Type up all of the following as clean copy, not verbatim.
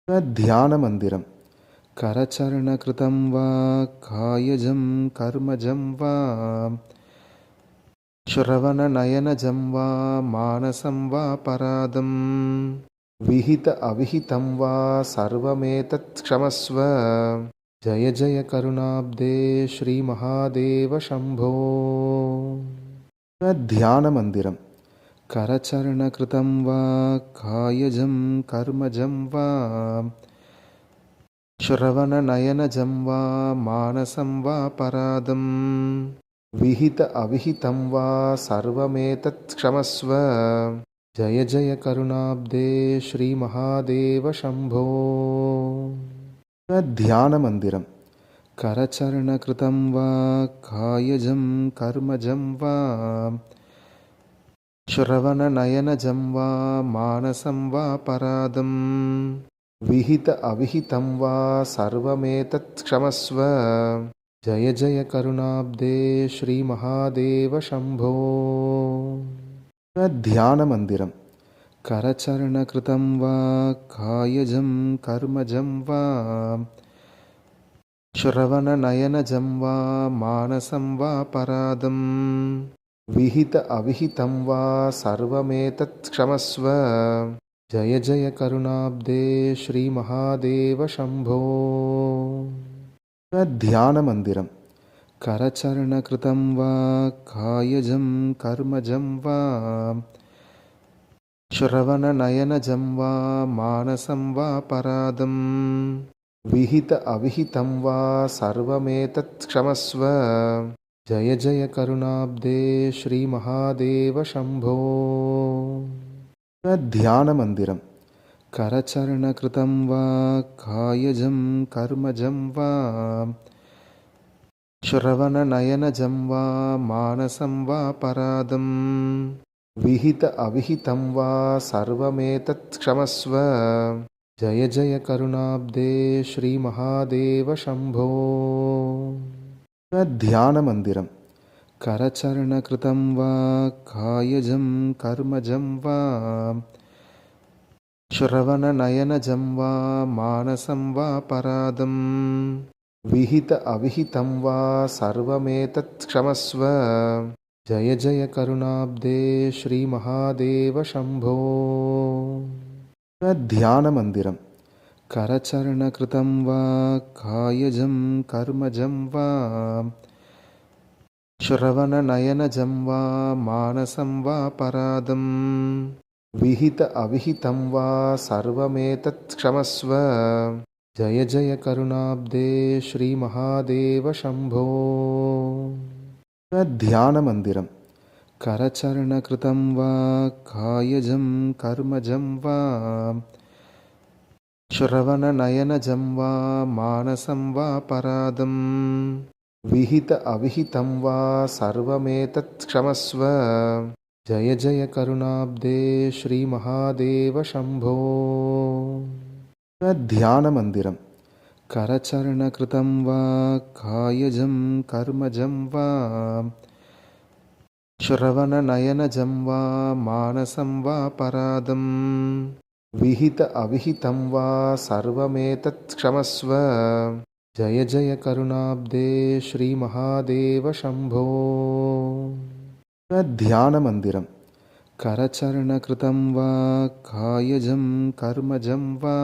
ध्यानमन्दिरं करचरणकृतं वा कायजं कर्मजं वा श्रवणनयनजं वा मानसं वा परादं विहित अविहितं वा सर्वमेतत् क्षमस्व। जय जय करुणाब्दे श्रीमहादेव शम्भो। ध्यानमन्दिरं करचरणकृतं वा कायजं कर्मजं वा श्रवणनयनजं वा मानसं वा परादं विहित अविहितं वा सर्वमेतत् क्षमस्व। जय जय करुणाब्दे श्रीमहादेव शम्भो। ध्यानमन्दिरं करचरणकृतं वा कायजं कर्मजं वा श्रवणनयनजं वा मानसं वा परादं विहित अविहितं वा सर्वमेतत् क्षमस्व। जय जय करुणाब्दे श्रीमहादेव शम्भो। ध्यानमन्दिरं करचरणकृतं वा कायजं कर्मजं वा श्रवणनयनजं वा मानसं वा परादं विहित अविहितं वा सर्वमेतत् क्षमस्व। जय जय करुणाब्दे श्रीमहादेव शम्भो। ध्यानमन्दिरं करचरणकृतं वा कायजं कर्मजं वा श्रवणनयनजं वा मानसं वा परादं विहित अविहितं वा सर्वमेतत् क्षमस्व। जय जय करुणाब्दे श्रीमहादेव शम्भो। ध्यानमन्दिरं करचरणकृतं वा कायजं कर्मजं वा श्रवणनयनजं वा मानसं वा परादं विहित अविहितं वा सर्वमेतत् क्षमस्व। जय जय करुणाब्दे श्रीमहादेव शम्भो। ध्यानमन्दिरं करचरणकृतं वा कायजं कर्मजं वा श्रवणनयनजं वा मानसं वा परादं विहित अविहितं वा सर्वमेतत् क्षमस्व। जय जय करुणाब्दे श्रीमहादेव शम्भो। ध्यानमन्दिरं करचरणकृतं वा कायजं कर्मजं वा श्रवणनयनजं वा मानसं वा परादं विहित अविहितं वा सर्वमेतत् क्षमस्व। जय जय करुणाब्दे श्रीमहादेव शम्भो। ध्यानमन्दिरं करचरणकृतं वा कायजं कर्मजं वा श्रवणनयनजं वा मानसं वा परादं विहित अविहितं वा सर्वमेतत् क्षमस्व। जय जय करुणाब्दे श्रीमहादेव शम्भो। ध्यानमन्दिरं करचरणकृतं वा कायजं कर्मजं वा श्रवणनयनजं वा मानसं वा परादं विहित अविहितं वा सर्वमेतत् क्षमस्व। जय जय करुणाब्दे श्रीमहादेव शम्भो। ध्यानमन्दिरं करचरणकृतं वा कायजं कर्मजं वा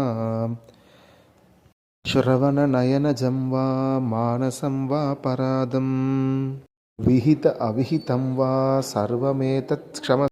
श्रवणनयनजं वा मानसं वा परादं विहित अविहितं वा सर्वमेतत् क्षमस्व।